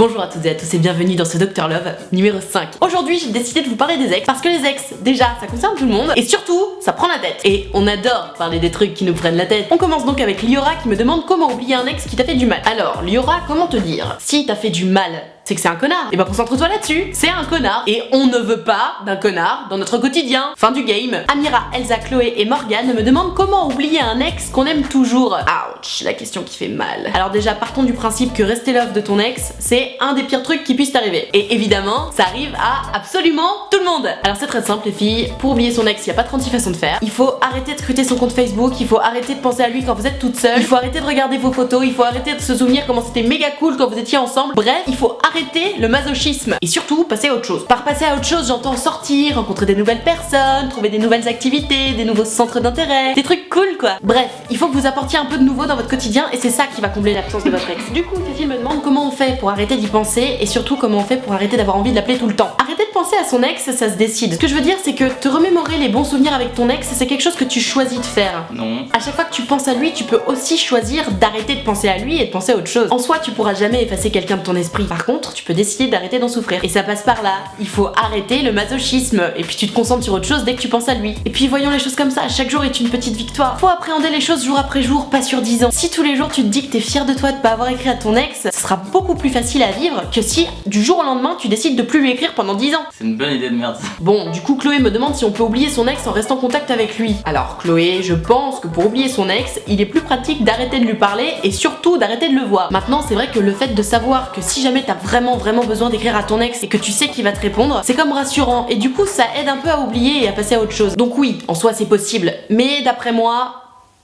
Bonjour à toutes et à tous et bienvenue dans ce Dr Love numéro 5. Aujourd'hui j'ai décidé de vous parler des ex parce que les ex, déjà ça concerne tout le monde et surtout ça prend la tête. Et on adore parler des trucs qui nous prennent la tête. On commence donc avec Liora qui me demande comment oublier un ex qui t'a fait du mal. Alors Liora, comment te dire? Si t'as fait du mal, c'est que c'est un connard. Et bah concentre-toi là-dessus, c'est un connard. Et on ne veut pas d'un connard dans notre quotidien. Fin du game. Amira, Elsa, Chloé et Morgane me demandent comment oublier un ex qu'on aime toujours. Ouch, la question qui fait mal. Alors déjà partons du principe que rester love de ton ex, c'est un des pires trucs qui puissent t'arriver. Et évidemment, ça arrive à absolument tout le monde. Alors c'est très simple les filles, pour oublier son ex, il n'y a pas 36 façons de faire. Il faut arrêter de scruter son compte Facebook, il faut arrêter de penser à lui quand vous êtes toute seule, il faut arrêter de regarder vos photos, il faut arrêter de se souvenir comment c'était méga cool quand vous étiez ensemble. Bref, il faut arrêter le masochisme et surtout passer à autre chose. Par passer à autre chose, j'entends sortir, rencontrer des nouvelles personnes, trouver des nouvelles activités, des nouveaux centres d'intérêt, des trucs cool quoi. Bref, il faut que vous apportiez un peu de nouveau dans votre quotidien et c'est ça qui va combler l'absence de votre ex. Du coup, Cécile me demande comment on fait pour arrêter d'y penser et surtout comment on fait pour arrêter d'avoir envie de l'appeler tout le temps. Arrêter de penser à son ex, ça se décide. Ce que je veux dire, c'est que te remémorer les bons souvenirs avec ton ex, c'est quelque chose que tu choisis de faire. Non. À chaque fois que tu penses à lui, tu peux aussi choisir d'arrêter de penser à lui et de penser à autre chose. En soi, tu pourras jamais effacer quelqu'un de ton esprit. Par contre, tu peux décider d'arrêter d'en souffrir. Et ça passe par là. Il faut arrêter le masochisme. Et puis tu te concentres sur autre chose dès que tu penses à lui. Et puis voyons les choses comme ça. Chaque jour est une petite victoire. Faut appréhender les choses jour après jour, pas sur 10 ans. Si tous les jours tu te dis que t'es fier de toi de pas avoir écrit à ton ex, ce sera beaucoup plus facile à vivre que si du jour au lendemain tu décides de plus lui écrire pendant 10 ans. C'est une bonne idée de merde. Bon, du coup Chloé me demande si on peut oublier son ex en restant en contact avec lui. Alors Chloé, je pense que pour oublier son ex, il est plus pratique d'arrêter de lui parler et surtout d'arrêter de le voir. Maintenant, c'est vrai que le fait de savoir que si jamais t'as vraiment besoin d'écrire à ton ex et que tu sais qu'il va te répondre, c'est comme rassurant et du coup ça aide un peu à oublier et à passer à autre chose. Donc oui, en soi c'est possible, mais d'après moi,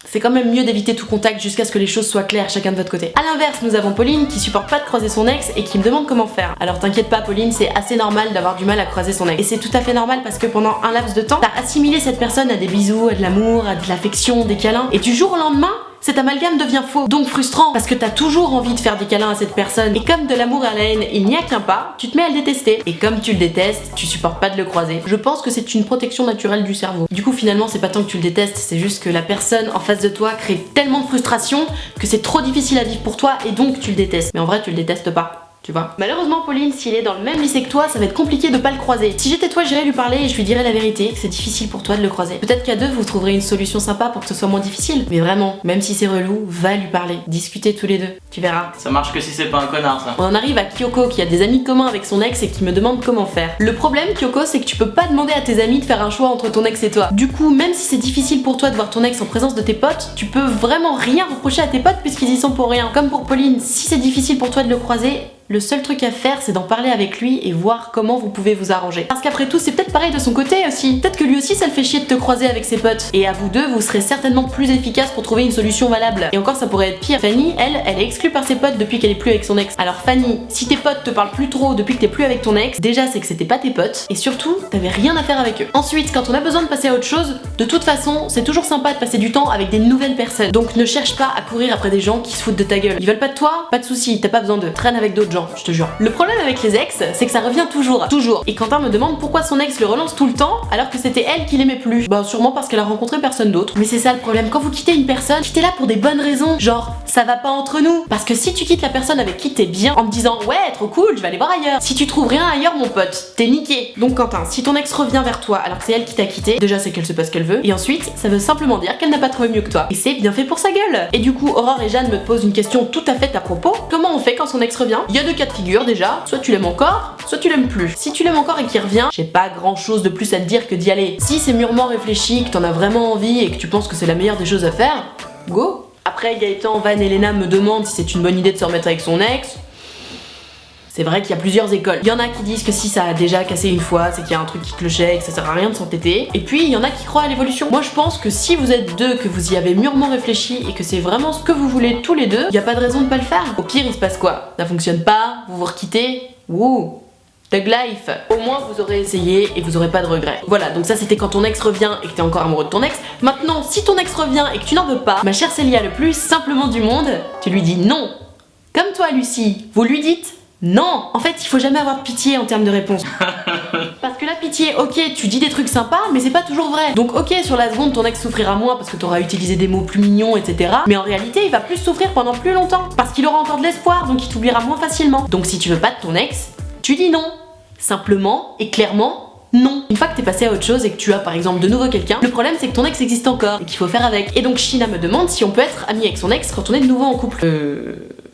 c'est quand même mieux d'éviter tout contact jusqu'à ce que les choses soient claires chacun de votre côté. A l'inverse, nous avons Pauline qui supporte pas de croiser son ex et qui me demande comment faire. Alors t'inquiète pas Pauline, c'est assez normal d'avoir du mal à croiser son ex. Et c'est tout à fait normal parce que pendant un laps de temps, t'as assimilé cette personne à des bisous, à de l'amour, à de l'affection, des câlins, et du jour au lendemain, cet amalgame devient faux, donc frustrant, parce que t'as toujours envie de faire des câlins à cette personne, et comme de l'amour à la haine, il n'y a qu'un pas, tu te mets à le détester, et comme tu le détestes, tu supportes pas de le croiser. Je pense que c'est une protection naturelle du cerveau. Du coup finalement c'est pas tant que tu le détestes, c'est juste que la personne en face de toi crée tellement de frustration que c'est trop difficile à vivre pour toi, et donc tu le détestes. Mais en vrai tu le détestes pas. Tu vois. Malheureusement Pauline, s'il est dans le même lycée que toi, ça va être compliqué de pas le croiser. Si j'étais toi, j'irais lui parler et je lui dirais la vérité, que c'est difficile pour toi de le croiser. Peut-être qu'à deux, vous trouverez une solution sympa pour que ce soit moins difficile. Mais vraiment, même si c'est relou, va lui parler. Discutez tous les deux. Tu verras. Ça marche que si c'est pas un connard ça. On en arrive à Kyoko qui a des amis communs avec son ex et qui me demande comment faire. Le problème Kyoko, c'est que tu peux pas demander à tes amis de faire un choix entre ton ex et toi. Du coup, même si c'est difficile pour toi de voir ton ex en présence de tes potes, tu peux vraiment rien reprocher à tes potes puisqu'ils y sont pour rien. Comme pour Pauline, si c'est difficile pour toi de le croiser, le seul truc à faire, c'est d'en parler avec lui et voir comment vous pouvez vous arranger. Parce qu'après tout, c'est peut-être pareil de son côté aussi. Peut-être que lui aussi, ça le fait chier de te croiser avec ses potes. Et à vous deux, vous serez certainement plus efficace pour trouver une solution valable. Et encore, ça pourrait être pire. Fanny, elle est exclue par ses potes depuis qu'elle est plus avec son ex. Alors Fanny, si tes potes te parlent plus trop depuis que t'es plus avec ton ex, déjà c'est que c'était pas tes potes. Et surtout, t'avais rien à faire avec eux. Ensuite, quand on a besoin de passer à autre chose, de toute façon, c'est toujours sympa de passer du temps avec des nouvelles personnes. Donc ne cherche pas à courir après des gens qui se foutent de ta gueule. Ils veulent pas de toi, pas de soucis, t'as pas besoin d'eux. Traîne avec d'autres gens, je te jure. Le problème avec les ex, c'est que ça revient toujours. Et Quentin me demande pourquoi son ex le relance tout le temps alors que c'était elle qui l'aimait plus. Bah sûrement parce qu'elle a rencontré personne d'autre. Mais c'est ça le problème, quand vous quittez une personne, quittez là pour des bonnes raisons. Genre, ça va pas entre nous. Parce que si tu quittes la personne avec qui t'es bien en te disant ouais trop cool, je vais aller voir ailleurs. Si tu trouves rien ailleurs mon pote, t'es niqué. Donc Quentin, si ton ex revient vers toi alors que c'est elle qui t'a quitté, déjà c'est qu'elle sait pas ce qu'elle veut. Et ensuite, ça veut simplement dire qu'elle n'a pas trouvé mieux que toi. Et c'est bien fait pour sa gueule. Et du coup, Aurore et Jeanne me posent une question tout à fait à propos. Comment on fait quand son ex revient? Il y a deux cas de figure déjà. Soit tu l'aimes encore, soit tu l'aimes plus. Si tu l'aimes encore et qu'il revient, j'ai pas grand chose de plus à te dire que d'y aller. Si c'est mûrement réfléchi, que t'en as vraiment envie et que tu penses que c'est la meilleure des choses à faire, go. Après Gaëtan, Van et Léna me demandent si c'est une bonne idée de se remettre avec son ex. C'est vrai qu'il y a plusieurs écoles. Il y en a qui disent que si ça a déjà cassé une fois, c'est qu'il y a un truc qui clochait et que ça sert à rien de s'entêter. Et puis il y en a qui croient à l'évolution. Moi je pense que si vous êtes deux, que vous y avez mûrement réfléchi et que c'est vraiment ce que vous voulez tous les deux, il y a pas de raison de pas le faire. Au pire il se passe quoi? Ça fonctionne pas, vous vous requittez, wouh, Thug life. Au moins vous aurez essayé et vous aurez pas de regrets. Voilà, donc ça c'était quand ton ex revient et que t'es encore amoureux de ton ex. Maintenant, si ton ex revient et que tu n'en veux pas, ma chère Célia, le plus simplement du monde, tu lui dis non. Comme toi Lucie, vous lui dites non. En fait, il faut jamais avoir de pitié en termes de réponse. Parce que là pitié, ok, tu dis des trucs sympas, mais c'est pas toujours vrai. Donc ok, sur la seconde, ton ex souffrira moins parce que t'auras utilisé des mots plus mignons, etc. Mais en réalité, il va plus souffrir pendant plus longtemps parce qu'il aura encore de l'espoir, donc il t'oubliera moins facilement. Donc si tu veux pas de ton ex, tu dis non. Simplement et clairement. Non. Une fois que t'es passé à autre chose et que tu as par exemple de nouveau quelqu'un, le problème c'est que ton ex existe encore et qu'il faut faire avec. Et donc Shina me demande si on peut être ami avec son ex quand on est de nouveau en couple.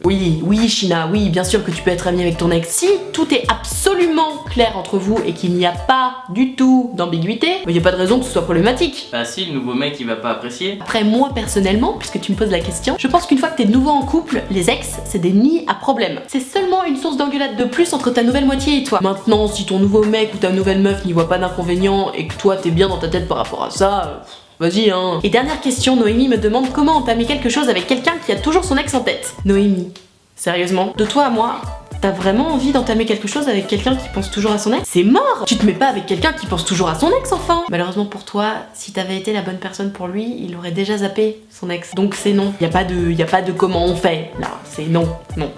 Oui, Shina, oui, bien sûr que tu peux être ami avec ton ex. Si tout est absolument clair entre vous et qu'il n'y a pas du tout d'ambiguïté, il n'y a pas de raison que ce soit problématique. Bah si, le nouveau mec il va pas apprécier. Après, moi personnellement, puisque tu me poses la question, je pense qu'une fois que t'es de nouveau en couple, les ex, c'est des nids à problème. C'est seulement une source d'engueulade de plus entre ta nouvelle moitié et toi. Maintenant, si ton nouveau mec ou ta nouvelle meuf n'y voit pas d'inconvénient et que toi t'es bien dans ta tête par rapport à ça, vas-y hein. Et dernière question, Noémie me demande comment entamer quelque chose avec quelqu'un qui a toujours son ex en tête. Noémie, sérieusement, de toi à moi, t'as vraiment envie d'entamer quelque chose avec quelqu'un qui pense toujours à son ex? C'est mort! Tu te mets pas avec quelqu'un qui pense toujours à son ex enfin! Malheureusement pour toi, si t'avais été la bonne personne pour lui, il aurait déjà zappé son ex. Donc c'est non. Y a pas de comment on fait, là. C'est non.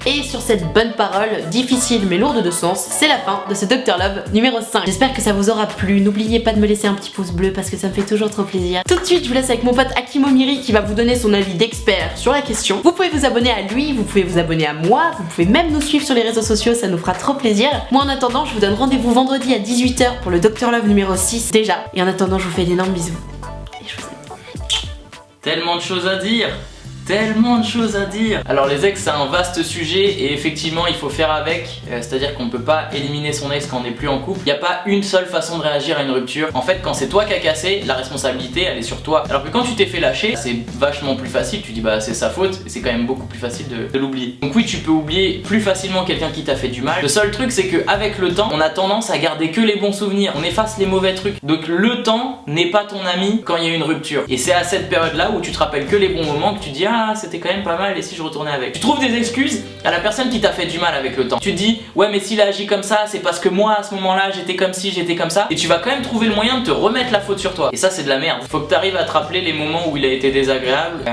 Et sur cette bonne parole, difficile mais lourde de sens, c'est la fin de ce Dr Love numéro 5. J'espère que ça vous aura plu. N'oubliez pas de me laisser un petit pouce bleu parce que ça me fait toujours trop plaisir. Tout de suite, je vous laisse avec mon pote Akimo Miri qui va vous donner son avis d'expert sur la question. Vous pouvez vous abonner à lui, vous pouvez vous abonner à moi, vous pouvez même nous suivre sur les réseaux sociaux, ça nous fera trop plaisir. Moi en attendant, je vous donne rendez-vous vendredi à 18 h pour le Dr Love numéro 6 déjà. Et en attendant, je vous fais d'énormes bisous. Et je vous aime. Tellement de choses à dire. Tellement de choses à dire. Alors les ex c'est un vaste sujet et effectivement il faut faire avec, c'est-à-dire qu'on peut pas éliminer son ex quand on n'est plus en couple. Il n'y a pas une seule façon de réagir à une rupture. En fait quand c'est toi qui as cassé, la responsabilité elle est sur toi. Alors que quand tu t'es fait lâcher, c'est vachement plus facile, tu dis bah c'est sa faute et c'est quand même beaucoup plus facile de l'oublier. Donc oui tu peux oublier plus facilement quelqu'un qui t'a fait du mal. Le seul truc c'est que avec le temps on a tendance à garder que les bons souvenirs, on efface les mauvais trucs. Donc le temps n'est pas ton ami quand il y a une rupture. Et c'est à cette période là où tu te rappelles que les bons moments que tu dis ah c'était quand même pas mal et si je retournais avec. Tu trouves des excuses à la personne qui t'a fait du mal avec le temps. Tu te dis ouais mais s'il a agi comme ça c'est parce que moi à ce moment là j'étais comme ci, j'étais comme ça. Et tu vas quand même trouver le moyen de te remettre la faute sur toi. Et ça c'est de la merde. Faut que tu arrives à te rappeler les moments où il a été désagréable.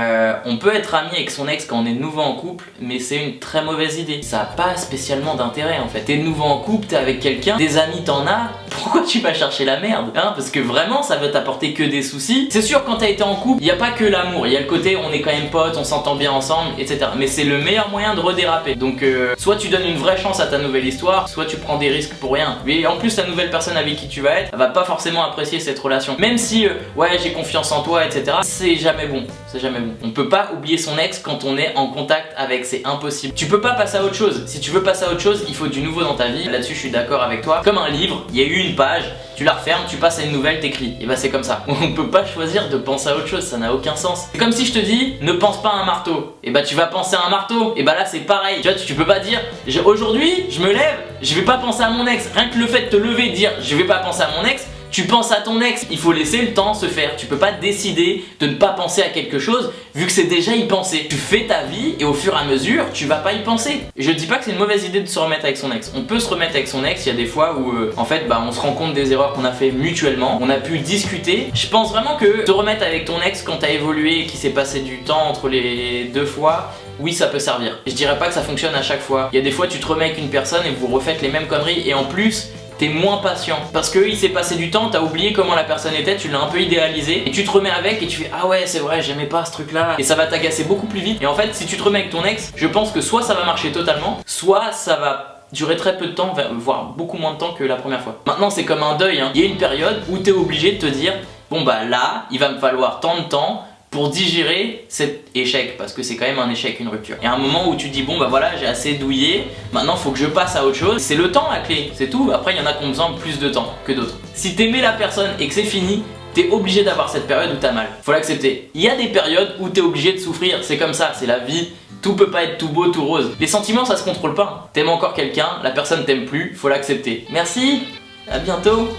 On peut être ami avec son ex quand on est de nouveau en couple, mais c'est une très mauvaise idée. Ça a pas spécialement d'intérêt en fait. T'es de nouveau en couple, t'es avec quelqu'un, des amis t'en as, pourquoi tu vas chercher la merde hein? Parce que vraiment ça va t'apporter que des soucis. C'est sûr quand t'as été en couple, il y a pas que l'amour, il y a le côté on est quand même potes, on s'entend bien ensemble, etc. Mais c'est le meilleur moyen de redéraper. Donc soit tu donnes une vraie chance à ta nouvelle histoire, soit tu prends des risques pour rien. Mais en plus la nouvelle personne avec qui tu vas être, elle va pas forcément apprécier cette relation. Même si ouais j'ai confiance en toi, etc. C'est jamais bon. C'est jamais bon. On peut pas oublier son ex quand on est en contact avec, c'est impossible. Tu peux pas passer à autre chose. Si tu veux passer à autre chose, il faut du nouveau dans ta vie. Là-dessus je suis d'accord avec toi. Comme un livre, il y a eu une page, tu la refermes, tu passes à une nouvelle, t'écris. Et bah c'est comme ça. On peut pas choisir de penser à autre chose, ça n'a aucun sens. C'est comme si je te dis ne pense pas à un marteau. Et bah tu vas penser à un marteau. Et bah là c'est pareil. Tu vois, tu peux pas dire aujourd'hui je me lève, je vais pas penser à mon ex. Rien que le fait de te lever et de dire je vais pas penser à mon ex, tu penses à ton ex. Il faut laisser le temps se faire. Tu peux pas décider de ne pas penser à quelque chose vu que c'est déjà y penser. Tu fais ta vie et au fur et à mesure tu vas pas y penser. Je dis pas que c'est une mauvaise idée de se remettre avec son ex. On peut se remettre avec son ex, il y a des fois où en fait bah on se rend compte des erreurs qu'on a fait mutuellement. On a pu discuter. Je pense vraiment que te remettre avec ton ex quand t'as évolué et qu'il s'est passé du temps entre les deux fois, oui ça peut servir. Je dirais pas que ça fonctionne à chaque fois. Il y a des fois tu te remets avec une personne et vous refaites les mêmes conneries et en plus t'es moins patient parce qu'il s'est passé du temps, t'as oublié comment la personne était, tu l'as un peu idéalisé et tu te remets avec et tu fais ah ouais c'est vrai j'aimais pas ce truc là et ça va t'agacer beaucoup plus vite. Et en fait si tu te remets avec ton ex, je pense que soit ça va marcher totalement, soit ça va durer très peu de temps, voire beaucoup moins de temps que la première fois. Maintenant c'est comme un deuil hein. Il y a une période où t'es obligé de te dire bon bah là il va me falloir tant de temps pour digérer cet échec, parce que c'est quand même un échec, une rupture. Et à un moment où tu dis bon bah voilà j'ai assez douillé, maintenant faut que je passe à autre chose, c'est le temps la clé, c'est tout. Après il y en a qui ont besoin de plus de temps que d'autres. Si t'aimais la personne et que c'est fini, t'es obligé d'avoir cette période où t'as mal, faut l'accepter. Il y a des périodes où t'es obligé de souffrir, c'est comme ça, c'est la vie. Tout peut pas être tout beau, tout rose. Les sentiments ça se contrôle pas. T'aimes encore quelqu'un, la personne t'aime plus, faut l'accepter. Merci, à bientôt.